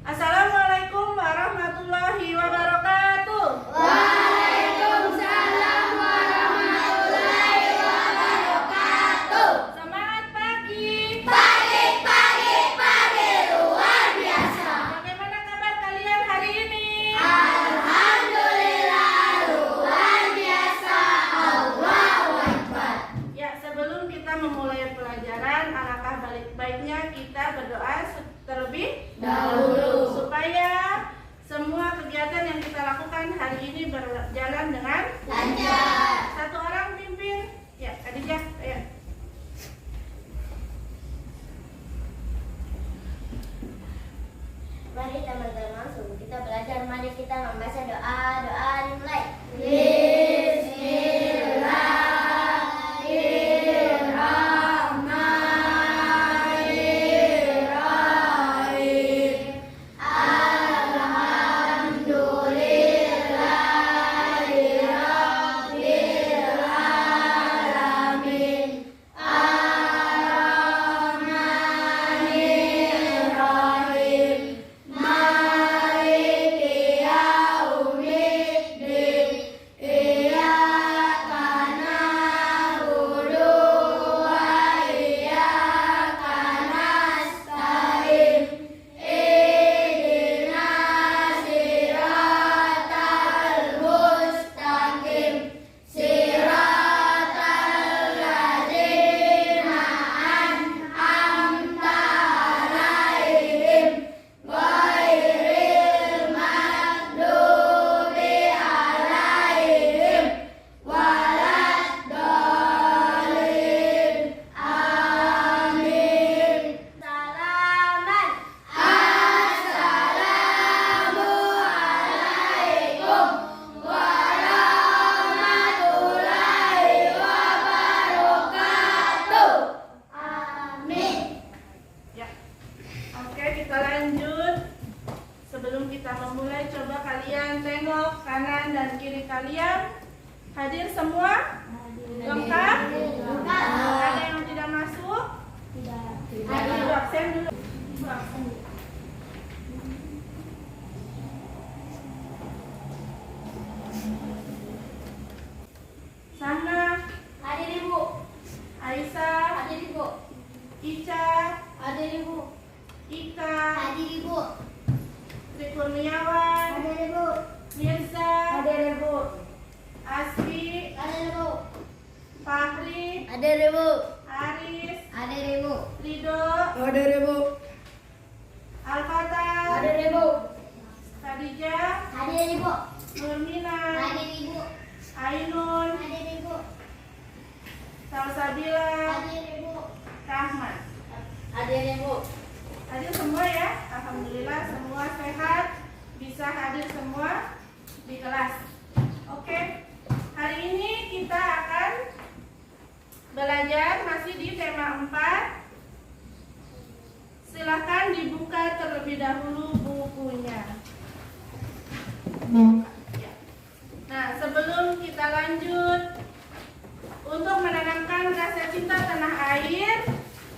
Assalamualaikum warahmatullahi wabarakatuh. Waalaikumsalam warahmatullahi wabarakatuh. Semangat pagi. Pagi luar biasa. Bagaimana kabar kalian hari ini? Alhamdulillah luar biasa. Allahu Akbar. Ya, sebelum kita memulai pelajaran, alangkah baiknya kita berdoa terlebih dahulu supaya semua kegiatan yang kita lakukan hari ini berjalan dengan lancar. Satu orang pimpin. Ya, Khadijah, ayo. Mari teman-teman, sebelum kita belajar, mari kita membaca doa. Doa dimulai. Kita lanjut. Sebelum kita memulai, coba kalian tengok kanan dan kiri kalian. Hadir semua? Lengkap? Ada yang tidak masuk? Ibu absen dulu. Ibu absen dulu. Sana. Hadir Ibu. Aisyah. Hadir Ibu. Ica. Hadir Ibu. Ika. Hadir Ibu. Tri Kurniawan. Hadir Ibu. Mirza. Hadir Ibu. Asfi. Hadir Ibu. Fahri. Hadir Ibu. Aris. Hadir Ibu. Rido. Hadir Ibu. Al-Fatah. Hadir Ibu. Khadijah. Hadir Ibu. Nurmina. Hadir Ibu. Ainun. Hadir Ibu. Salsabila. Hadir Ibu. Rahman. Hadir Ibu. Hadir semua ya. Alhamdulillah semua sehat. Bisa hadir semua di kelas. Oke. Hari ini kita akan belajar masih di tema 4. Silakan dibuka terlebih dahulu bukunya. Ya. Nah, sebelum kita lanjut, untuk menanamkan rasa cinta tanah air,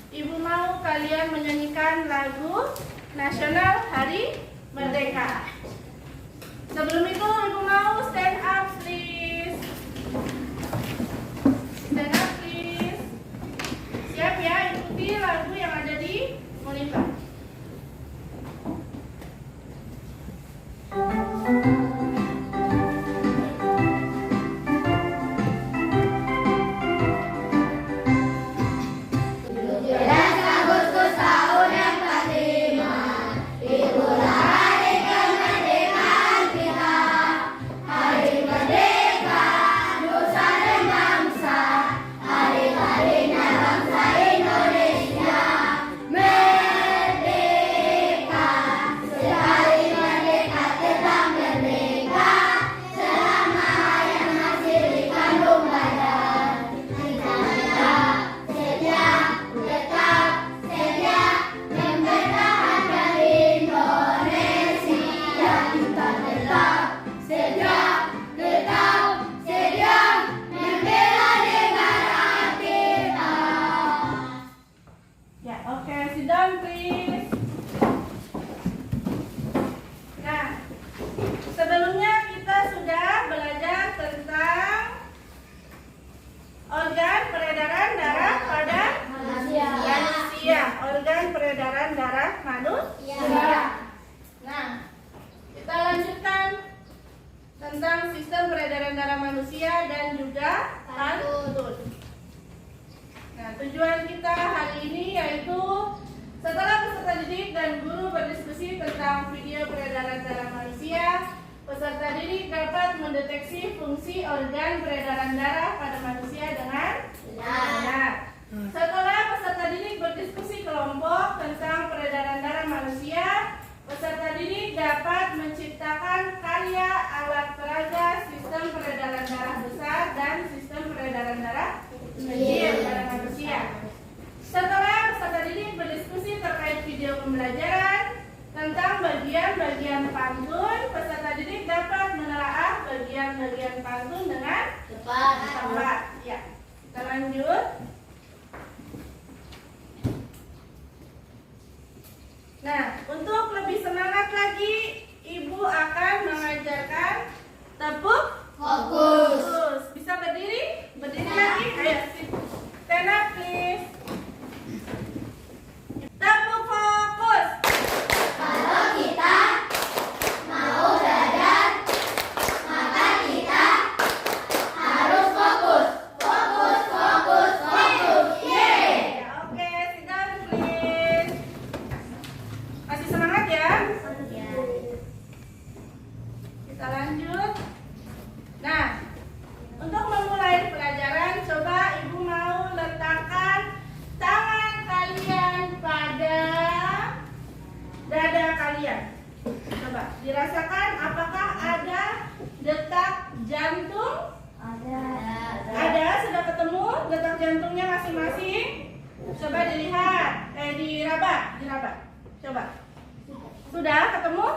Ibu mau kalian menyanyikan lagu nasional Hari Merdeka. Sebelum itu, Ibu mau stand up please. Stand up please. Siap ya, ikuti lagu yang ada di monitor. Agustus tahun yang ke-5, itulah hari kemerdekaan kita. Hari merdeka, nusa dan bangsa, hari-harinya bangsa Indonesia. Merdeka. peredaran darah manusia. Peserta didik dapat mendeteksi fungsi organ peredaran darah pada manusia dengan benar. Setelah peserta didik berdiskusi kelompok tentang peredaran darah manusia, peserta didik dapat menciptakan karya alat peraga sistem peredaran darah besar dan sistem peredaran darah kecil pada manusia. Setelah peserta didik berdiskusi terkait video pembelajaran tentang bagian-bagian pantun, peserta didik dapat menelaah bagian-bagian pantun dengan tepat. Ya, kita lanjut. Nah, untuk lebih semangat lagi, Ibu akan mengajarkan tepuk fokus. Bisa berdiri? Berdiri lagi? Ayo, stand up please. Tepuk fokus. Kalau kita mau belajar, maka kita harus fokus. Fokus, fokus, fokus. Yeay! Ya, oke, sit down please. Masih semangat ya? Kita lanjut. Nah, untuk memulai pelajaran, coba Ibu mau letakkan tangan kalian pada dada kalian. Coba dirasakan apakah ada detak jantung? Ada, sudah ketemu detak jantungnya masing-masing? Coba dilihat, diraba. Coba. Sudah ketemu?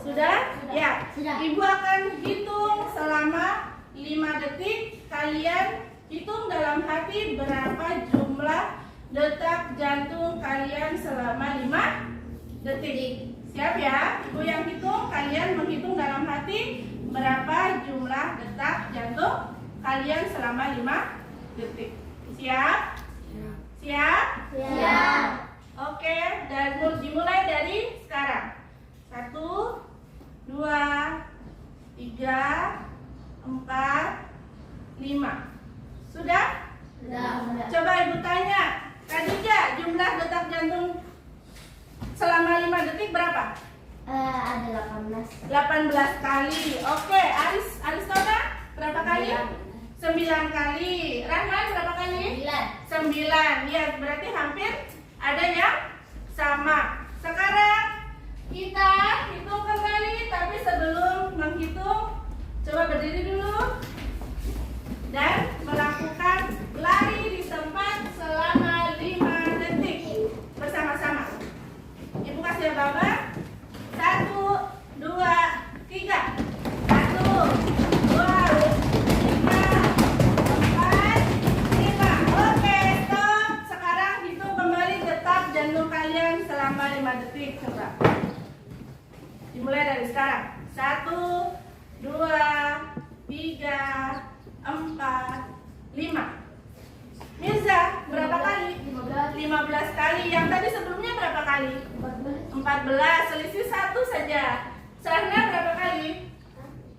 Sudah? Ya. Ibu akan hitung selama 5 detik. Kalian hitung dalam hati berapa jumlah detak jantung kalian selama 5 detik. Siap ya? Ibu yang hitung, kalian menghitung dalam hati berapa jumlah detak jantung kalian selama 5 detik. Siap? Siap? Siap. Oke, dan dimulai dari sekarang. 1, 2, 3, 4, 5. Sudah? Coba Ibu tanya, Khadijah, jumlah detak jantung selama 5 detik berapa? Ada 18. 18 kali. Oke, Aristona berapa kali? 9 kali. Rahman berapa kali? 9. Ya, berarti hampir ada yang sama. Sekarang kita hitung kembali, tapi sebelum menghitung, coba berdiri dulu dan melakukan lari di tempat selama 5 detik bersama-sama. Ibu kasih abang. 1, 2, 3. 1, 2, 3, 4, 5. Oke, stop. Sekarang hitung kembali detak jantung kalian selama 5 detik. Coba. Dimulai dari sekarang. 1, 2, 3, 4, 5. Mirza, berapa kali? 15 kali. Yang tadi sebelumnya berapa kali? 14. Selisih 1 saja. Sarna berapa kali?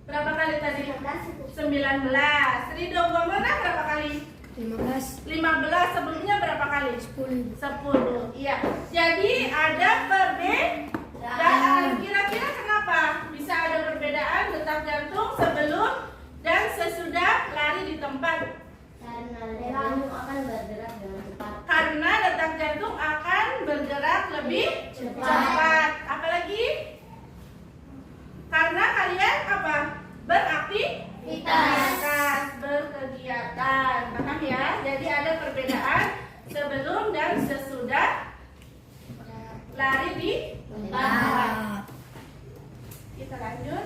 Berapa kali tadi? 19. Ridho Gomana berapa kali? 15. Sebelumnya berapa kali? 10. Iya. Jadi ada perbedaan. Kira-kira kenapa bisa ada perbedaan detak jantung sebelum dan sesudah lari di tempat? Karena detak jantung akan bergerak lebih cepat. Apalagi? Karena kalian apa? Beraktivitas, berkegiatan. Paham ya? Jadi ada perbedaan sebelum dan sesudah lari di tempat. Kita lanjut.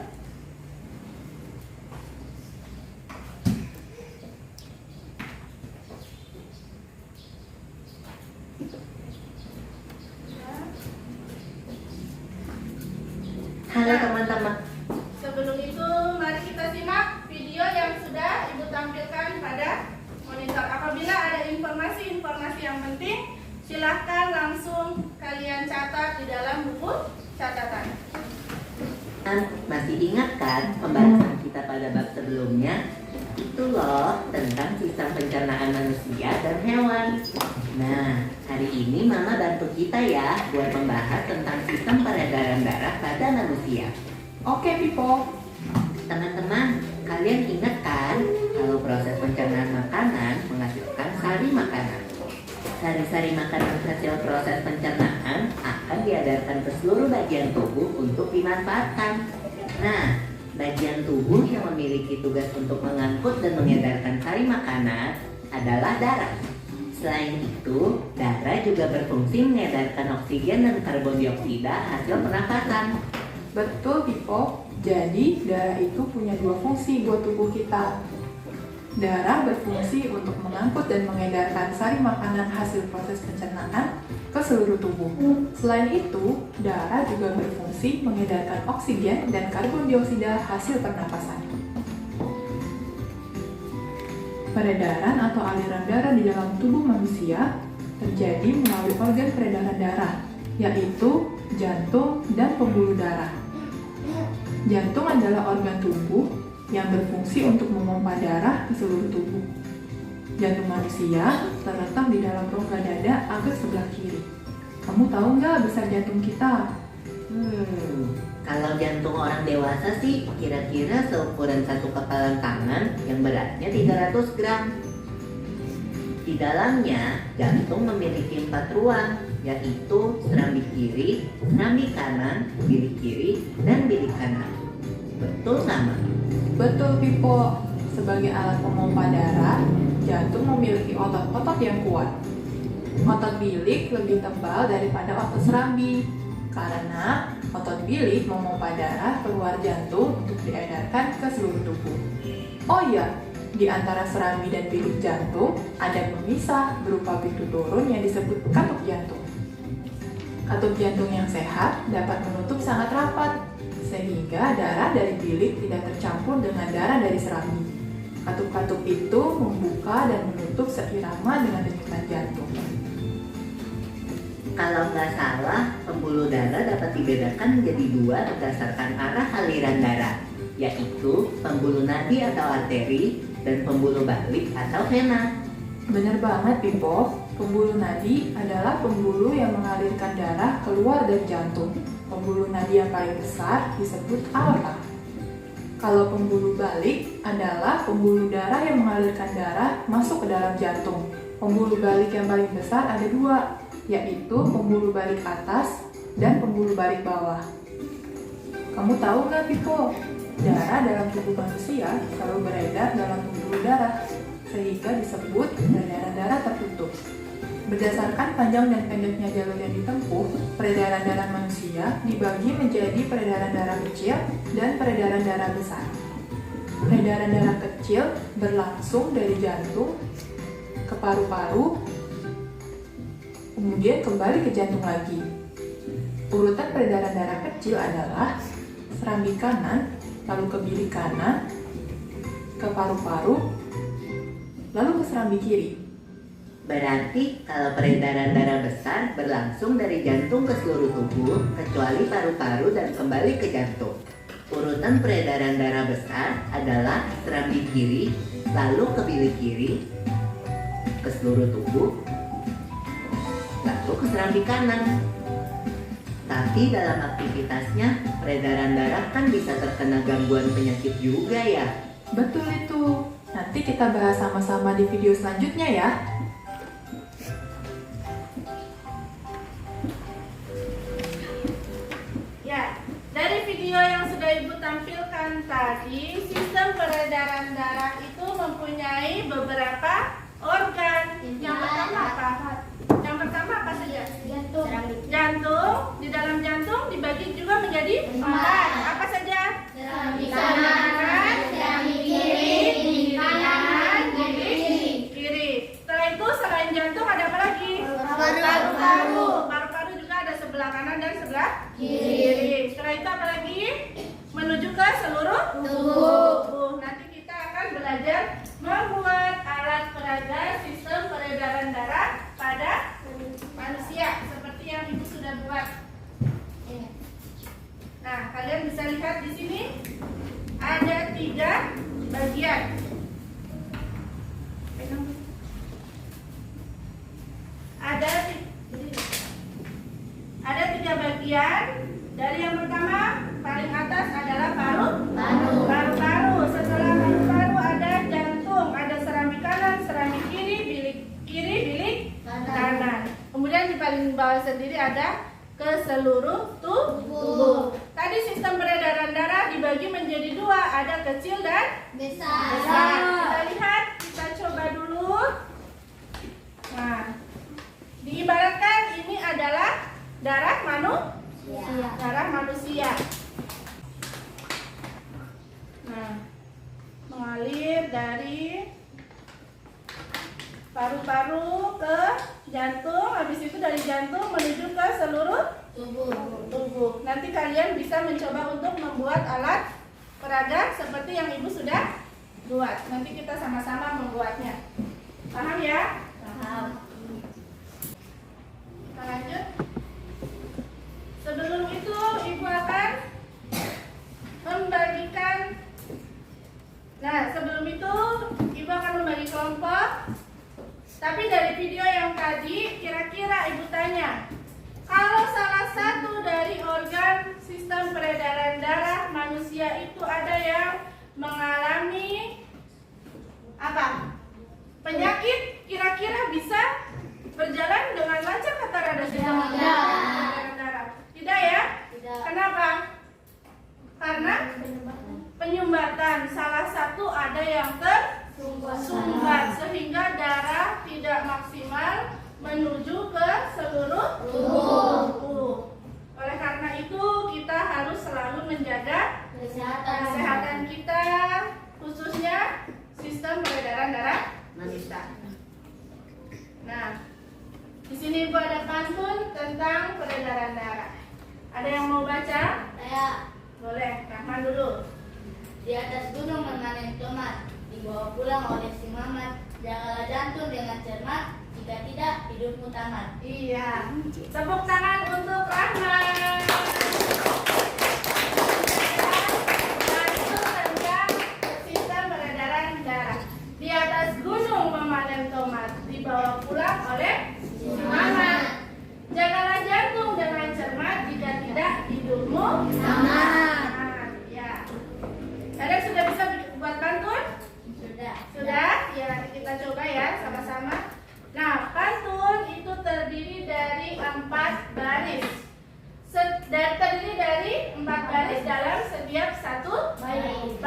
Halo teman-teman. Sebelum itu, mari kita simak video yang sudah Ibu tampilkan pada monitor. Apabila ada informasi-informasi yang penting, silahkan langsung kalian catat di dalam buku catatan. Masih ingat kan pembahasan kita pada bab sebelumnya? Itu loh tentang sistem pencernaan manusia dan hewan. Nah, hari Hari ini Mama bantu kita ya buat membahas tentang sistem peredaran darah pada manusia. Oke, Pipo. Teman-teman, kalian ingat kan kalau proses pencernaan makanan menghasilkan sari makanan. Sari-sari makanan hasil proses pencernaan akan diedarkan ke seluruh bagian tubuh untuk dimanfaatkan. Nah, bagian tubuh yang memiliki tugas untuk mengangkut dan mengedarkan sari makanan adalah darah. Selain itu, darah juga berfungsi mengedarkan oksigen dan karbon dioksida hasil pernapasan. Betul, Pipo. Jadi, darah itu punya dua fungsi buat tubuh kita. Darah berfungsi untuk mengangkut dan mengedarkan sari makanan hasil proses pencernaan ke seluruh tubuh. Selain itu, darah juga berfungsi mengedarkan oksigen dan karbon dioksida hasil pernapasan. Peredaran atau aliran darah di dalam tubuh manusia terjadi melalui organ peredaran darah, yaitu jantung dan pembuluh darah. Jantung adalah organ tubuh yang berfungsi untuk memompa darah ke seluruh tubuh. Jantung manusia terletak di dalam rongga dada agak sebelah kiri. Kamu tahu nggak besar jantung kita? Kalau jantung orang dewasa sih kira-kira seukuran satu kepalan tangan yang beratnya 300 gram. Di dalamnya, jantung memiliki 4 ruang, yaitu serambi kiri, serambi kanan, bilik kiri, dan bilik kanan. Betul sama? Betul, Pipo. Sebagai alat pemompa darah, jantung memiliki otot-otot yang kuat. Otot bilik lebih tebal daripada otot serambi, karena otot bilik memompa darah keluar jantung untuk diedarkan ke seluruh tubuh. Oh iya, di antara serambi dan bilik jantung ada pemisah berupa pintu turun yang disebut katup jantung. Katup jantung yang sehat dapat menutup sangat rapat, sehingga darah dari bilik tidak tercampur dengan darah dari serambi. Katup-katup itu membuka dan menutup seirama dengan denyutan jantung. Kalau nggak salah, pembuluh darah dapat dibedakan menjadi 2 berdasarkan arah aliran darah, yaitu pembuluh nadi atau arteri dan pembuluh balik atau vena. Benar banget, Pipo. Pembuluh nadi adalah pembuluh yang mengalirkan darah keluar dari jantung. Pembuluh nadi yang paling besar disebut aorta. Kalau pembuluh balik adalah pembuluh darah yang mengalirkan darah masuk ke dalam jantung. Pembuluh balik yang paling besar ada 2, yaitu pembuluh balik atas dan pembuluh balik bawah. Kamu tahu nggak, Pipo? Darah dalam tubuh manusia selalu beredar dalam pembuluh darah, sehingga disebut peredaran darah tertutup. Berdasarkan panjang dan pendeknya jalur yang ditempuh, peredaran darah manusia dibagi menjadi peredaran darah kecil dan peredaran darah besar. Peredaran darah kecil berlangsung dari jantung ke paru-paru, kemudian kembali ke jantung lagi. Urutan peredaran darah kecil adalah serambi kanan, lalu ke bilik kanan, ke paru-paru, lalu ke serambi kiri. Berarti kalau peredaran darah besar berlangsung dari jantung ke seluruh tubuh, kecuali paru-paru dan kembali ke jantung. Urutan peredaran darah besar adalah serambi kiri, lalu ke bilik kiri, ke seluruh tubuh, lalu ke serambi kanan. Tapi dalam aktivitasnya, peredaran darah kan bisa terkena gangguan penyakit juga ya. Betul itu. Nanti kita bahas sama-sama di video selanjutnya ya. Ya, dari video yang sudah Ibu tampilkan tadi, sistem peredaran darah itu mempunyai beberapa organ. Yang pertama apa? Yang pertama apa saja? Jantung. Jantung. Di dalam jantung dibagi juga menjadi 4. Apa saja? Serambi kanan, serambi kiri, kanan, kiri. Setelah itu selain jantung ada apa lagi? Paru-paru. Paru-paru juga ada sebelah kanan dan sebelah Kiri. Setelah itu apa lagi? Menuju ke seluruh Tubuh. Nanti kita akan belajar membuat alat peraga sistem peredaran darah pada manusia seperti yang Ibu sudah buat. Nah, kalian bisa lihat di sini ada 3 bagian. Ada Kemudian dari yang pertama paling atas adalah paru-paru. Setelah paru-paru ada jantung, ada serambi kanan, serambi kiri, bilik kiri, bilik kanan. Kemudian di paling bawah sendiri ada ke seluruh tubuh. Tadi sistem peredaran darah dibagi menjadi dua, ada kecil dan besar. Kita lihat, kita coba dulu. Nah, diibaratkan ini adalah darah manusia. Nah, mengalir dari paru-paru ke jantung, habis itu dari jantung menuju ke seluruh tubuh. Nanti kalian bisa mencoba untuk membuat alat peraga seperti yang Ibu sudah buat. Nanti kita sama-sama membuatnya. Paham ya? Paham. Kita lanjut. Sebelum itu Ibu akan membagikan. Nah, sebelum itu Ibu akan membagi kelompok. Tapi dari video yang tadi, kira-kira Ibu tanya, kalau salah satu dari organ sistem peredaran darah manusia itu ada yang mengalami apa? Penyakit, kira-kira bisa berjalan dengan lancar kata rada sistem peredaran darah? Tidak ya? Tidak. Kenapa? Karena penyumbatan. Salah satu ada yang tersumbat sehingga darah tidak maksimal menuju ke seluruh tubuh. Oleh karena itu kita harus selalu menjaga kesehatan kita, khususnya sistem peredaran darah manusia. Nah, di sini Ibu ada pantun tentang peredaran darah. Ada yang mau baca? Saya Boleh, Rahman dulu. di atas gunung memanen tomat, dibawa pulang oleh si Mamat. Jagalah jantung dengan cermat, jika tidak hidupmu tamat. Iya. Tepuk tangan untuk Rahman. Jantung tentang sistem peredaran darah. Di atas gunung memanen tomat, dibawa pulang oleh si Mamat. Jagalah jantung dengan cermat, jika tidak hidupmu tamat. Ya. Kalian sudah bisa buat pantun? Sudah? Ya, nanti kita coba ya sama-sama. Nah, pantun itu terdiri dari 4 baris. Terdiri dari 4 baris dalam setiap satu bait.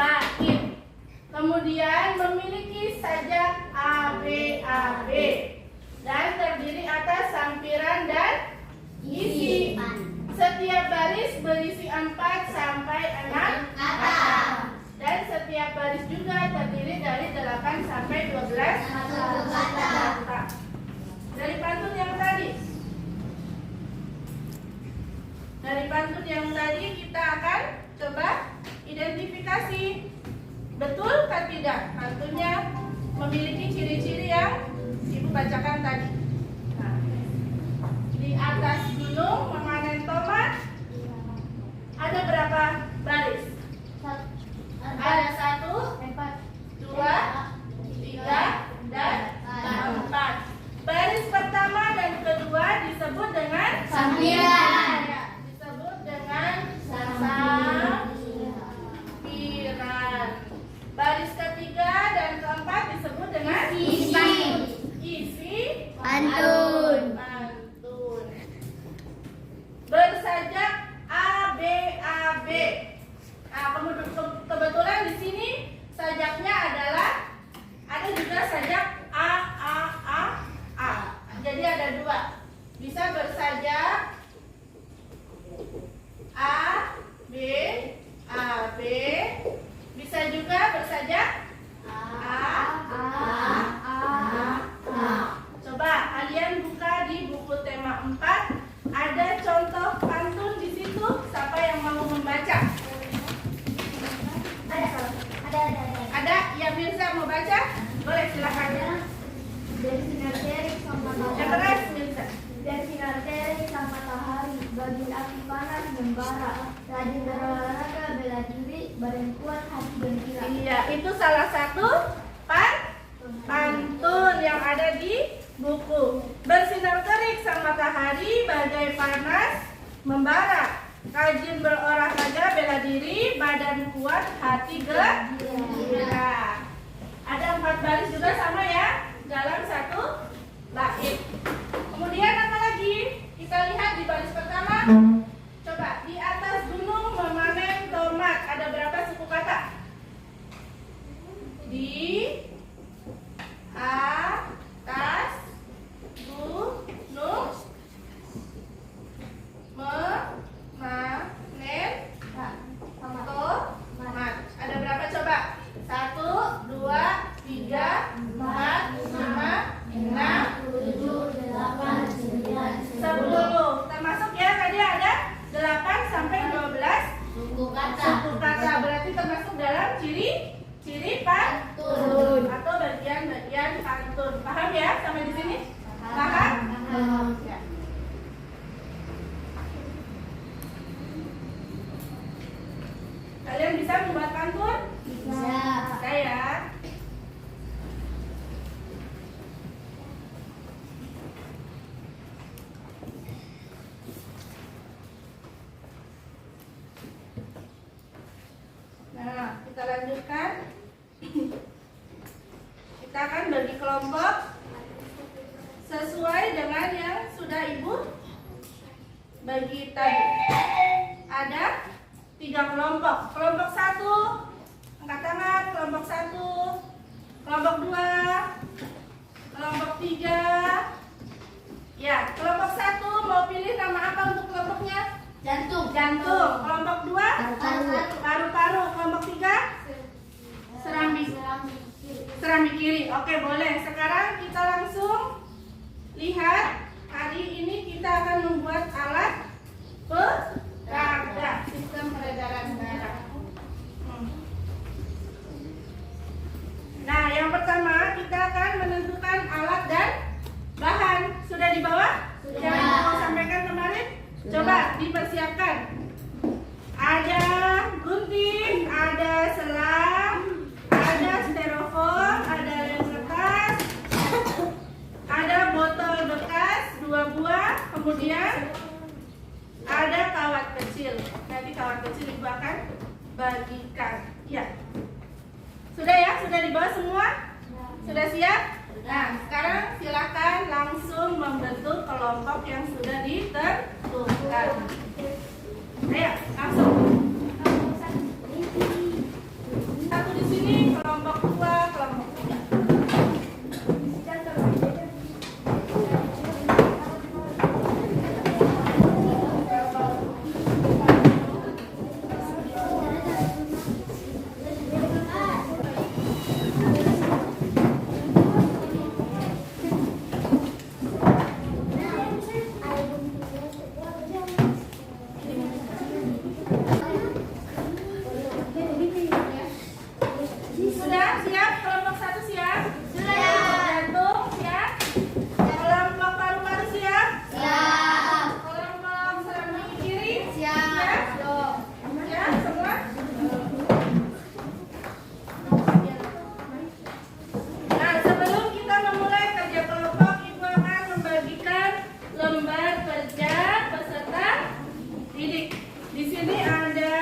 Kemudian memiliki sajak A, B, A, B. Dan terdiri atas sampiran dan isi. Setiap baris berisi 4 sampai 6 kata. Dan setiap baris juga terdiri dari 8 sampai 12 kata. Dari pantun yang tadi kita akan coba identifikasi betul atau tidak pantunnya memiliki ciri-ciri yang Ibu bacakan tadi. Nah, di atas gunung memanen tomat ada berapa baris? Ada 1, 2, 3, dan 4. Baris pertama dan kedua disebut dengan Sampiran. Ya, disebut dengan sampiran. Baris ketiga dan keempat disebut dengan isi Pantun. Bersajak A, B, A, B. Nah, kebetulan di sini sajaknya adalah ada juga sajak A, A, A, A. Jadi ada 2. Bisa bersajak A, B, A, B. Bisa juga bersajak Coba kalian buka di buku tema 4. Ada contoh pantun di situ. Siapa yang mau membaca? Ada? Ya, Mirza mau baca? Boleh, silakan. Dari sinar terik sampai Yang matahari. keras, Mirza. Dari sinar terik sampai matahari, bagi api panas membara. Rajin berolahraga, bela diri, badan kuat, hati gembira. Iya, itu salah satu pantun yang ada di buku. Bersinar terik sang matahari, bagai panas membara. Rajin berolahraga, bela diri, badan kuat, hati gembira. Ada 4 baris juga sama ya, dalam satu bait. Kemudian apa lagi? Kita lihat di baris pertama. Coba, di atas gunung memanen tomat. Ada berapa suku kata? Di atas gunung memanen tomat. Ada berapa coba? 1, 2, 3, 4, 5, 6, 7, 8, 9, 10. Termasuk ya tadi ada 8 sampai 12 suku kata. suku kata. Berarti termasuk dalam ciri pantun atau bagian-bagian pantun. Paham ya sampai di sini? Paham? Ya. Kalian bisa membuat pantun? Bisa. Saya. Nah, kita lanjutkan. Kita akan bagi kelompok sesuai dengan yang sudah Ibu bagi tadi. Ada 3 kelompok. Kelompok 1, angkat tangan. Kelompok 1, kelompok 2, kelompok 3. Ya, kelompok 1 mau pilih nama apa untuk kelompoknya? Jantung. Jantung. Kelompok 2, Paru-paru. paru-paru. Kelompok 3, serambi kiri. Oke, boleh. Sekarang kita langsung lihat. Hari ini kita akan membuat alat peraga, sistem peredaran darah. Nah, yang pertama kita akan menentukan alat dan bahan. Sudah di bawah? Sudah. Yang Ibu sampaikan kemarin? Coba dipersiapkan. Ada gunting, ada selang, ada styrofoam, ada lem kertas, ada botol bekas 2 buah, kemudian ada kawat kecil. Nanti kawat kecil Ibu akan bagikan. Ya. Sudah ya? Sudah dibawa semua? Sudah siap? Nah, sekarang silakan langsung membentuk kelompok yang sudah ditentukan. Ayo, langsung. Satu di sini, kelompok 2, kelompok 3. Sudah siap? Kelompok 1 siap? Jantung siap? Kelompok paru-paru siap? Siap. Kelompok serambi kiri? Siap. Ya, semua? Nah, sebelum kita memulai kerja kelompok, Ibu akan membagikan lembar kerja peserta didik. Di sini ada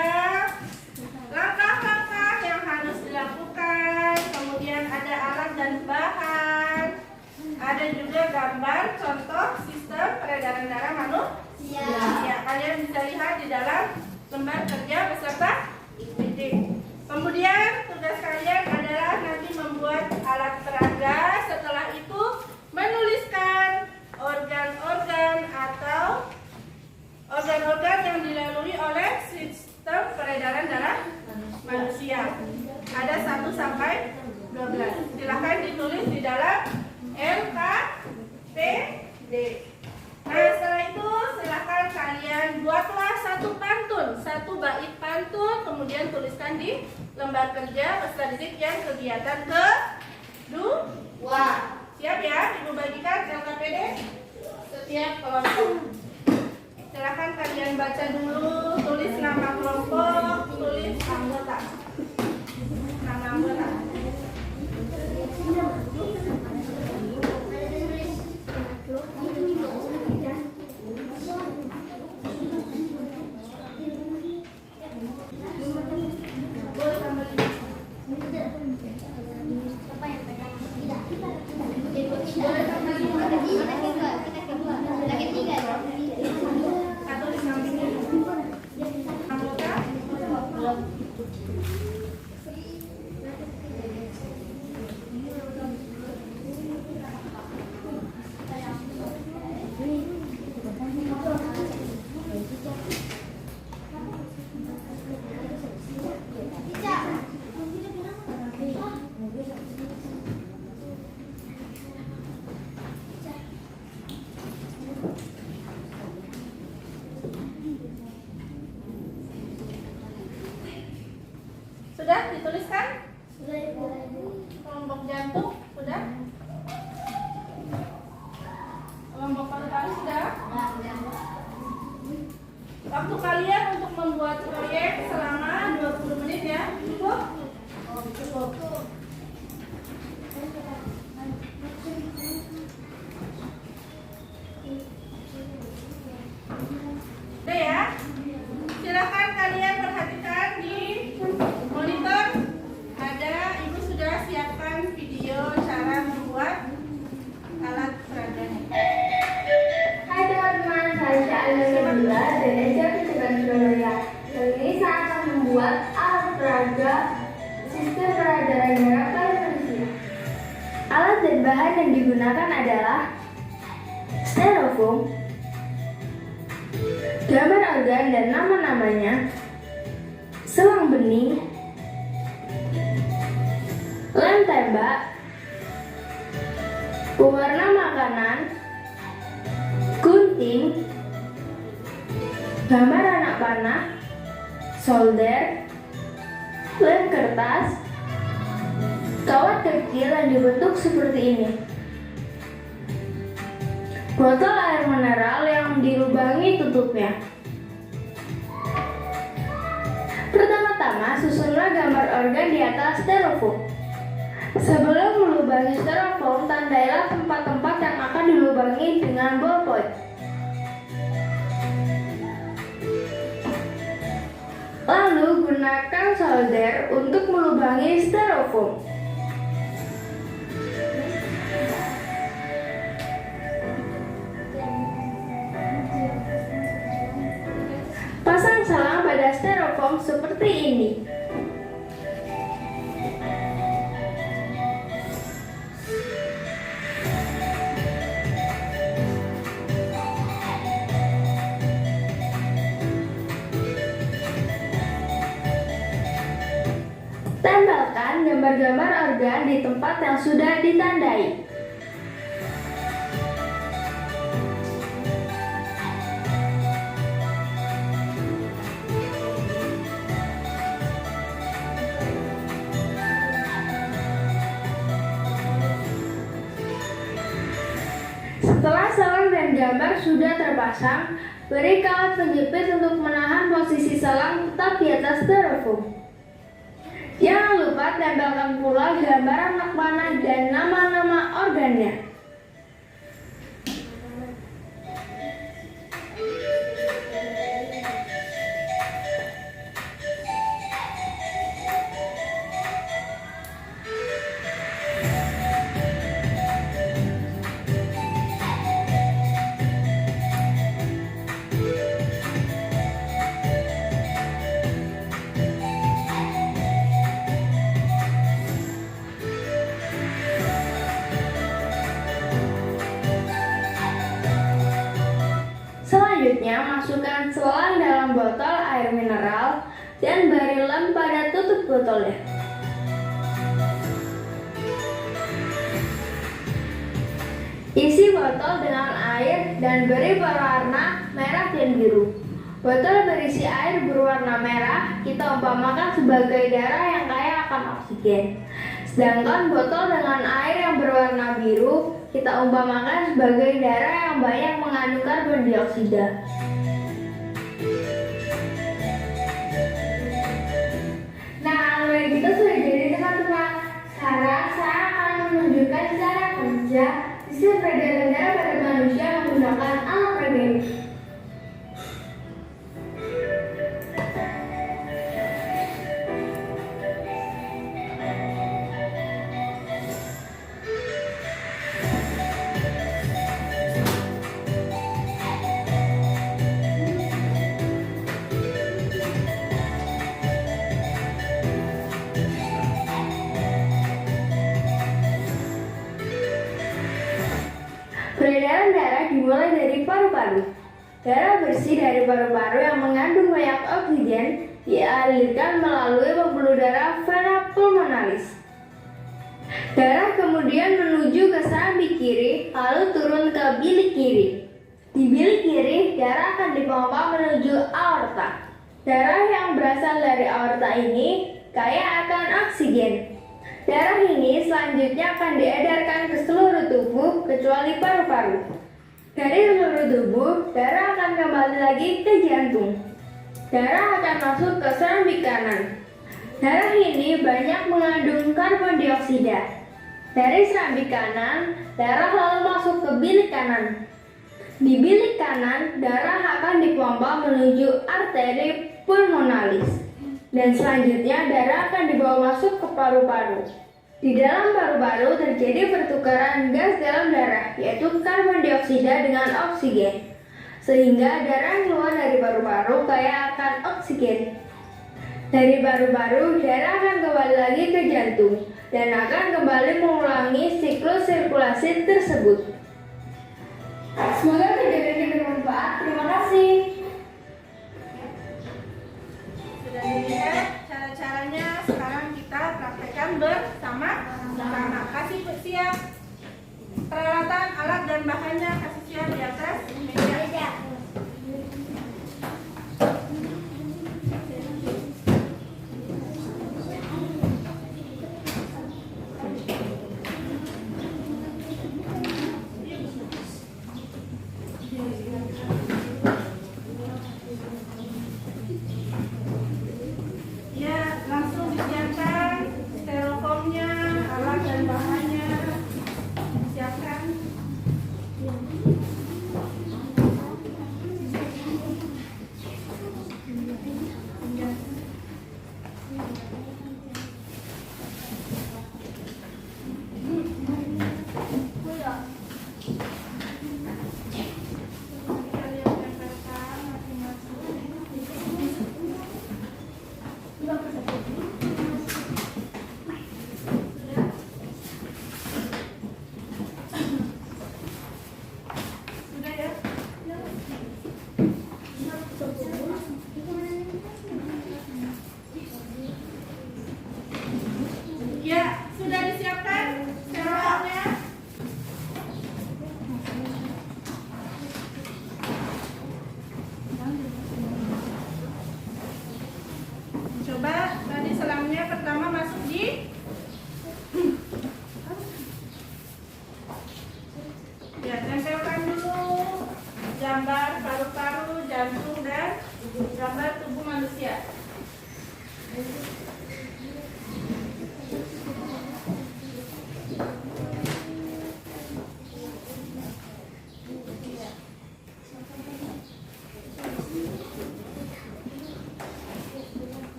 langkah-langkah yang harus dilakukan, kemudian ada alat dan bahan, ada juga gambar contoh sistem peredaran darah manusia. Ya, kalian bisa lihat di dalam lembar kerja peserta didik. Kemudian tugas kalian adalah nanti membuat alat peraga. Setelah itu menuliskan organ-organ atau organ-organ yang dilalui oleh sistem peredaran darah manusia. Ada 1 sampai 12. Silakan ditulis di dalam LKPD. Nah, setelah itu silakan kalian buatlah 1 pantun, 1 bait pantun, kemudian tuliskan di lembar kerja peserta didik yang kegiatan kedua. Siap ya? Ibu bagikan LKPD setiap kelompok. Silakan kalian baca dulu, tulis nama kelompok, tulis anggota. Nama anggota. Sudah dituliskan? Kelompok jantung sudah? Kelompok paru-paru sudah? Waktu kalian untuk membuat proyek selama 20 menit ya, cukup? Cukup. Udah ya? Silakan kalian perhatikan di monitor. Ada, ibu sudah siapkan video cara membuat alat peraganya. Hai teman-teman, saya Syahila Nabila dari SMP Tegal Surabaya. Kali ini saya akan membuat alat peraga sistem peredaran darah pada manusia. Alat dan bahan yang digunakan adalah styrofoam, gambar organ dan nama-namanya, selang bening, lem tembak, pewarna makanan, gunting, gambar anak panah, solder, lem kertas, kawat kecil yang dibentuk seperti ini, botol air mineral yang dilubangi tutupnya. Pertama-tama susunlah gambar organ di atas styrofoam. Sebelum melubangi styrofoam, tandailah tempat-tempat yang akan dilubangi dengan ballpoint. Lalu gunakan solder untuk melubangi styrofoam. Pasang selang pada styrofoam seperti ini. Tempelkan gambar-gambar organ di tempat yang sudah ditandai. Setelah selang dan gambar sudah terpasang, beri kawat penjepit untuk menahan posisi selang tetap di atas styrofoam. Jangan lupa tempelkan pula gambar anak panah dan nama-nama organnya. Selanjutnya, masukkan selang dalam botol air mineral dan beri lem pada tutup botolnya. Isi botol dengan air dan beri berwarna merah dan biru. Botol berisi air berwarna merah kita umpamakan sebagai darah yang kaya akan oksigen. Sedangkan botol dengan air yang berwarna biru kita umpamakan sebagai darah yang banyak mengandung karbon dioksida. Nah, alat kita sudah jadi teman-teman. Sekarang saya akan menunjukkan cara kerja sistem peredaran darah pada manusia menggunakan alat peraga ini. Peredaran darah dimulai dari paru-paru. Darah bersih dari paru-paru yang mengandung banyak oksigen dialirkan melalui pembuluh darah vena pulmonalis. Darah kemudian menuju ke serambi kiri, lalu turun ke bilik kiri. Di bilik kiri, darah akan dipompa menuju aorta. Darah yang berasal dari aorta ini kaya akan oksigen. Darah ini selanjutnya akan diedarkan ke seluruh tubuh kecuali paru-paru. Dari seluruh tubuh, darah akan kembali lagi ke jantung. Darah akan masuk ke serambi kanan. Darah ini banyak mengandung karbon dioksida. Dari serambi kanan, darah lalu masuk ke bilik kanan. Di bilik kanan, darah akan dipompa menuju arteri pulmonalis. Dan selanjutnya, darah akan dibawa masuk ke paru-paru. Di dalam paru-paru terjadi pertukaran gas dalam darah, yaitu karbon dioksida dengan oksigen. Sehingga darah yang keluar dari paru-paru kaya akan oksigen. Dari paru-paru, darah akan kembali lagi ke jantung dan akan kembali mengulangi siklus sirkulasi tersebut. Semoga kejadian ini bermanfaat. Terima kasih. Sudah dilihat cara-caranya, sekarang kita praktekkan bersama. Kasih siap peralatan, alat dan bahannya, kasih siap di atas meja. Ya, langsung disiapkan styrofoamnya, alat dan bahannya. Siapkan.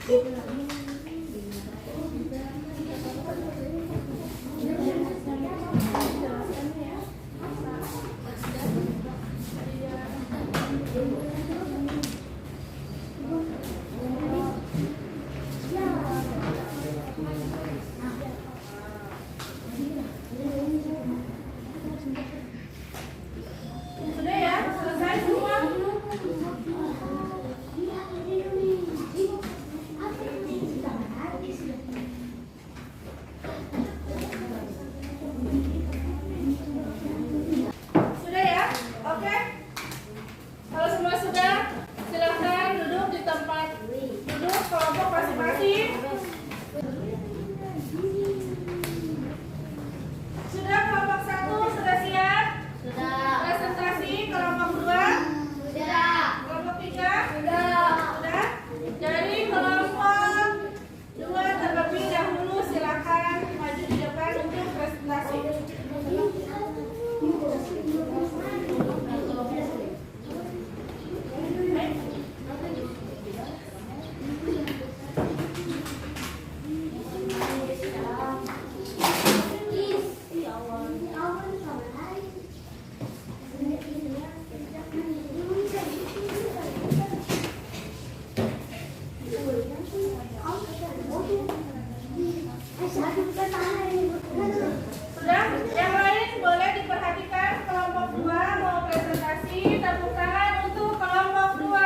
Sudah ya? Selesai semua? Sudah ya? Oke. Kalau semua sudah, silakan duduk di tempat duduk kelompok masing-masing. Sudah kelompok 1 sudah siap? Sudah. Presentasi kelompok 2? Sudah. Kelompok 3? Sudah? Dari kelompok 2 terlebih dahulu silakan maju di depan untuk presentasi. Sudah? Yang lain boleh diperhatikan kelompok 2 mau presentasi. Tepuk tangan untuk kelompok 2.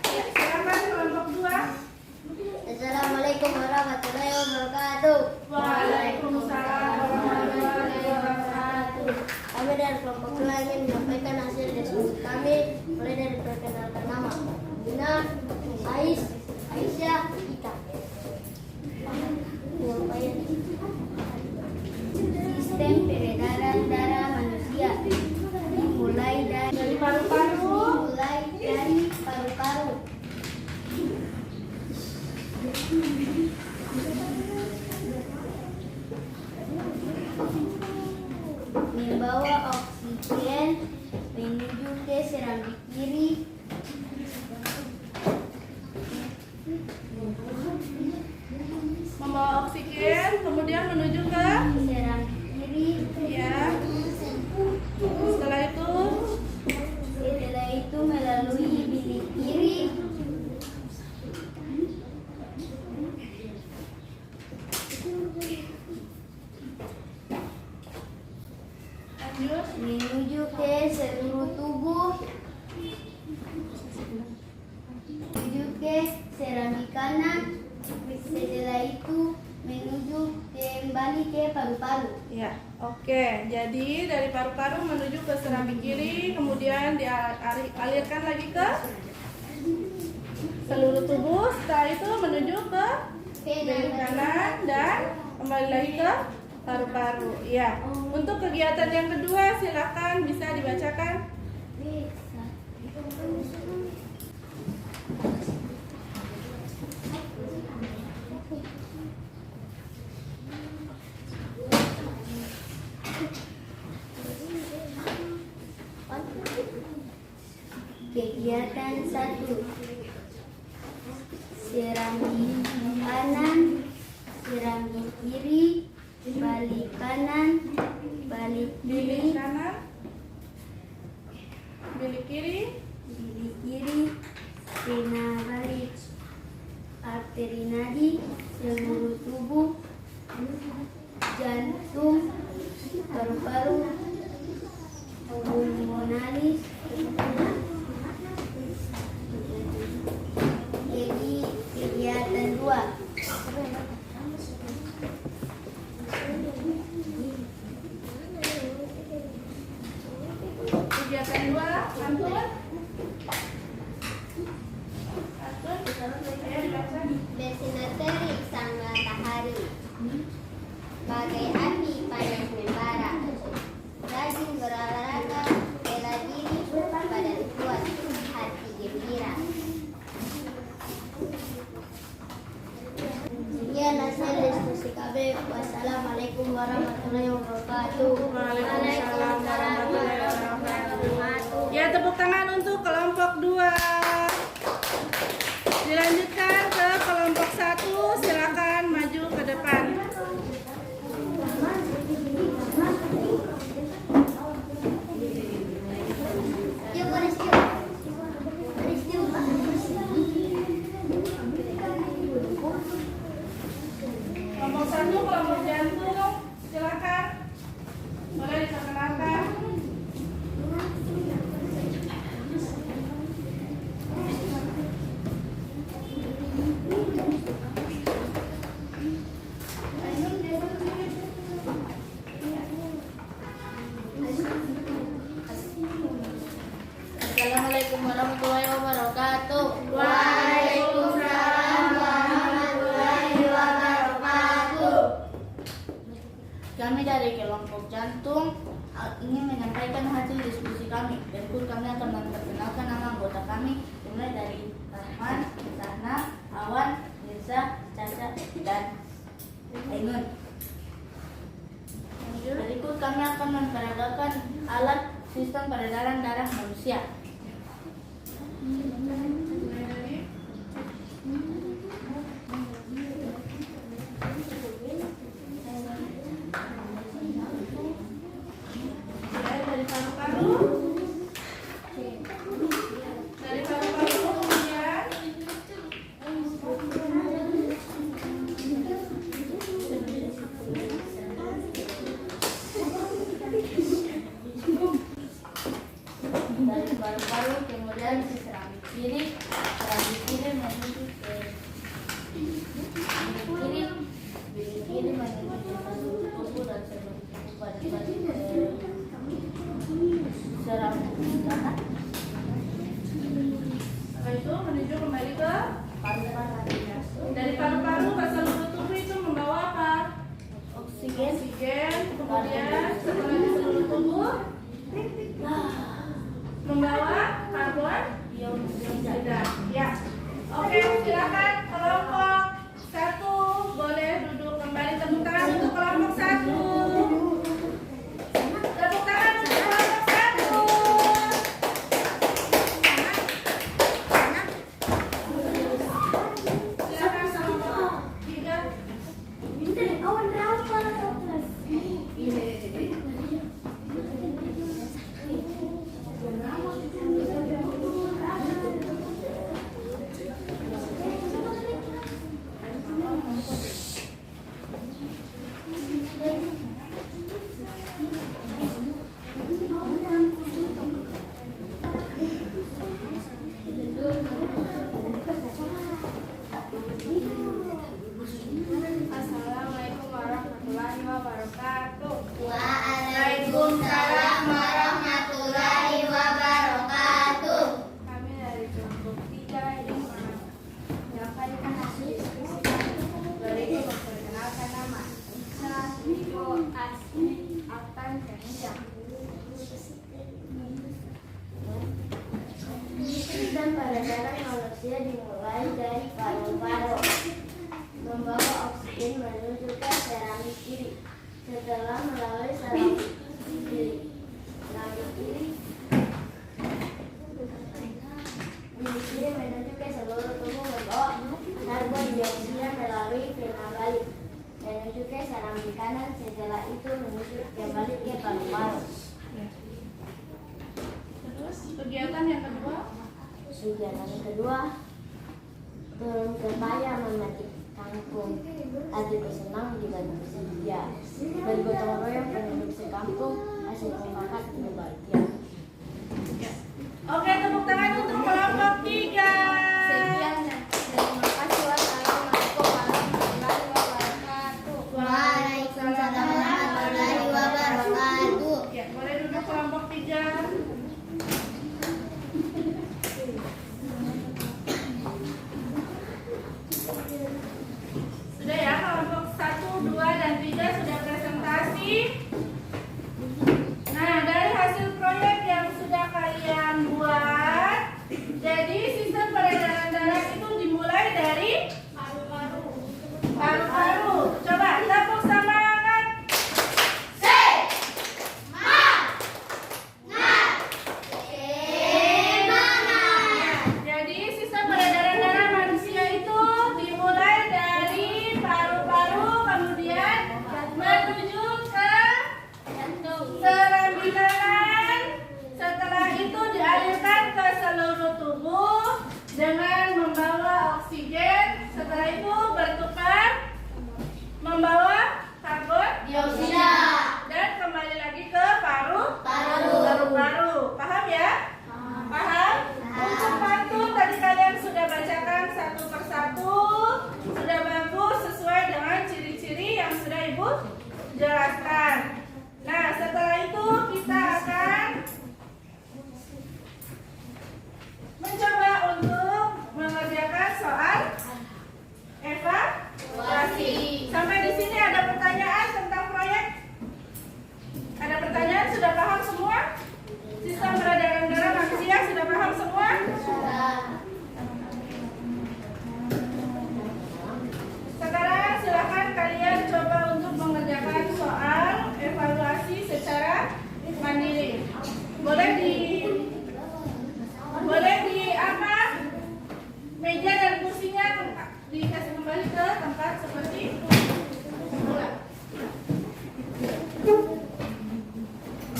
Ya, silakan kelompok 2. Assalamualaikum warahmatullahi wabarakatuh. Waalaikumsalam warahmatullahi wabarakatuh. Kami dari kelompok 2 ingin menyampaikan hasil diskusi kami mulai dari perkenalkan nama. Dina, Ais, Aisyah, Ika. Sistem peredaran darah manusia dimulai dari paru-paru. Membawa oksigen menuju ke serambi kiri. Membawa oksigen kemudian menuju ke Serambi kiri. ya. Setelah itu Melalui bilik kiri. lanjut Menuju ke seluruh tubuh. Menuju ke serambi kanan. Setelah itu menuju kembali ke paru-paru. ya. Oke, jadi dari paru-paru menuju ke serambi kiri, kemudian dialirkan lagi ke seluruh tubuh. Setelah itu menuju ke bilik kanan dan kembali lagi ke paru-paru. Ya. Untuk kegiatan yang kedua silakan bisa dibacakan. Kegiatan 1. Serambi kanan, serambi kiri, balik kanan, balik Bilik kiri, kanan, bilik kiri, bilik kiri, pena balik, arteri nadi, seluruh tubuh, jantung, paru-paru, pulmonalis. Jadi kegiatan 2. kegiatan 2, pantun. Ayo dibaca. Bersinar terik sang matahari, bagai api panas membara. Rajin berolahraga, bela diri, badan kuat, hati gembira. Sekian hasil diskusi KB. Wassalamualaikum warahmatullahi wabarakatuh. Waalaikumsalam warahmatullahi wabarakatuh. Ya, tepuk tangan untuk kelompok Assalamualaikum warahmatullahi wabarakatuh. Waalaikumsalam warahmatullahi wabarakatuh. Kami dari kelompok jantung ingin menyampaikan hasil diskusi kami. Berikut kami akan memperkenalkan nama anggota kami, mulai dari Rahman, Sahna, Awan, Mirza, Caca, dan Ainun. Berikut kami akan memperagakan alat sistem peredaran darah manusia. Dari paru-paru. Dari paru-paru kemudian Dari paru-paru kemudian ke serambi kiri menuju ke bilik kiri menuju ke seluruh tubuh dan seluruh tubuh pada balik ke serambi kanan. setelah itu menuju kembali ke Paru-paru dari paru-paru ke seluruh tubuh itu membawa apa? oksigen. Oksigen. Kemudian setelah di seluruh tubuh membawa karbon dioksida. Ya. Oke, silakan kelompok 1 boleh duduk kembali. Tepuk tangan untuk kelompok 1. Tepuk tangan untuk kelompok 1. Silakan kelompok 3. Assalamualaikum warahmatullahi wabarakatuh. Waalaikumsalam warahmatullahi wabarakatuh. Kami dari kelompok 3 yang menyampaikan hasil diskusi. Berikut memperkenalkan nama Isa, Niko, Asmi, Atan, dan Ijam. Sistem peredaran manusia dimulai dari paru-paru, membawa oksigen menuju ke serambi kiri. Setelah melalui serambi kiri, bilik kiri menuju ke seluruh tubuh membawa karbon dioksida melalui vena balik menuju ke serambi kanan. Setelah itu menuju kembali ke paru-paru. Terus kegiatan yang kedua. Kegiatan yang kedua, turun ke payah memetik kangkung. Adikku senang juga bersedia. Bergotong royong penduduk sekampung, hasil mufakat berbahagia. Oke, tepuk tangan untuk kelompok 3. Sekian dan terima kasih. Wassalamualaikum warahmatullahi wabarakatuh. Waalaikumsalam warahmatullahi wabarakatuh. Ya, boleh duduk kelompok 3. Sudah ya, kelompok 1, 2, dan 3 sudah presentasi. Nah, dari hasil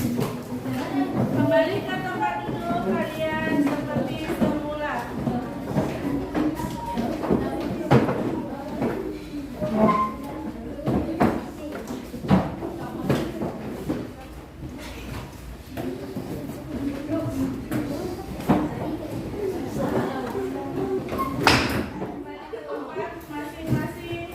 Kembali ke tempat duduk kalian seperti semula. Kembali ke tempat masing-masing.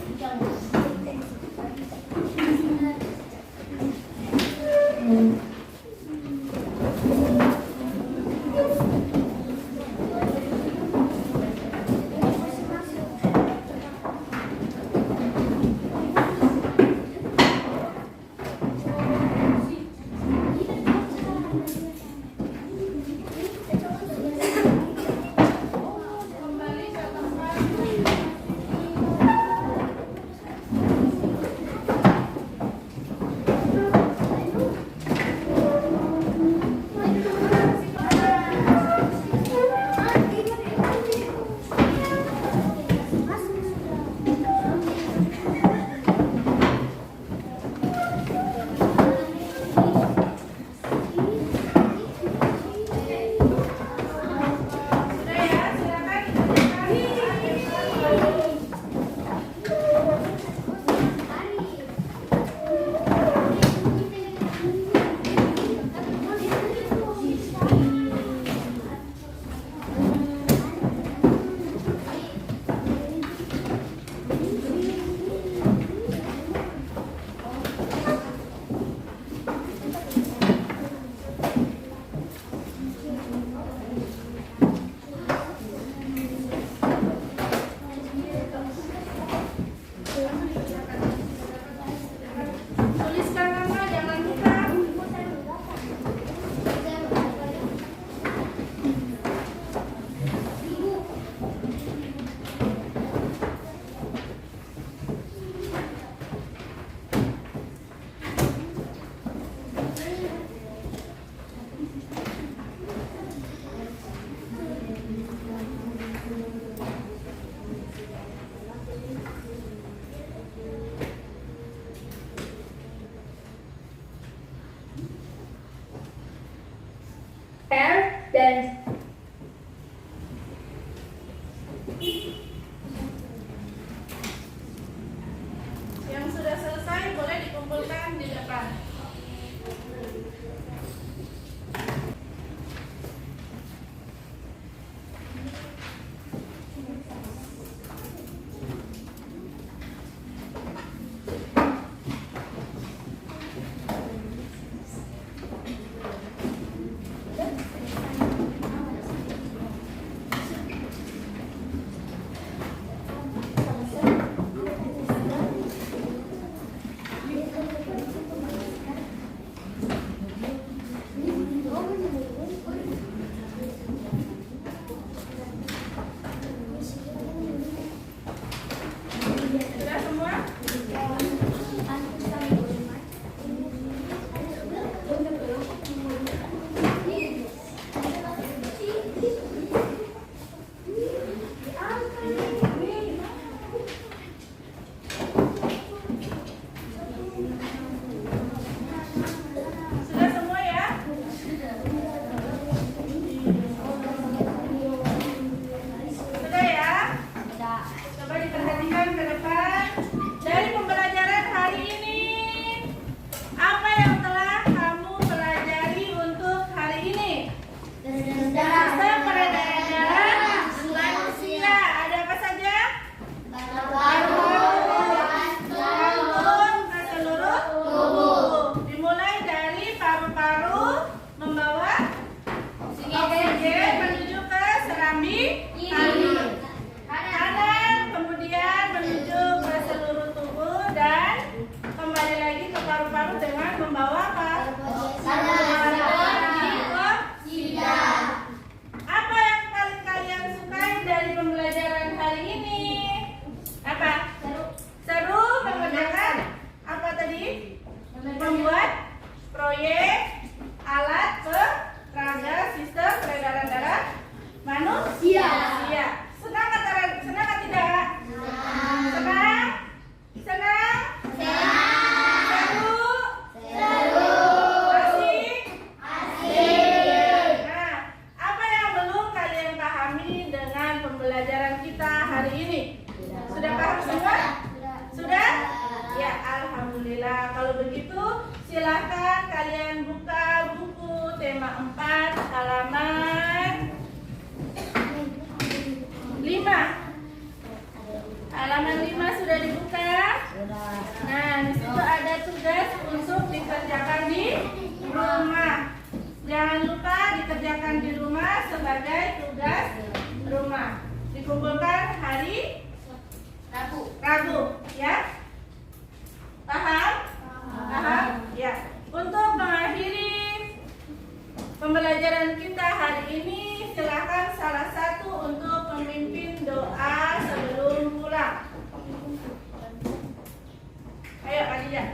halaman 5. Halaman 5 sudah dibuka. Nah, di situ ada tugas untuk dikerjakan di rumah. Jangan lupa dikerjakan di rumah sebagai tugas rumah. Dikumpulkan hari Rabu, ya? Paham? Paham? Ya. Untuk mengakhiri pembelajaran kita hari ini, silakan salah satu untuk memimpin doa sebelum pulang. Ayo, Khadijah.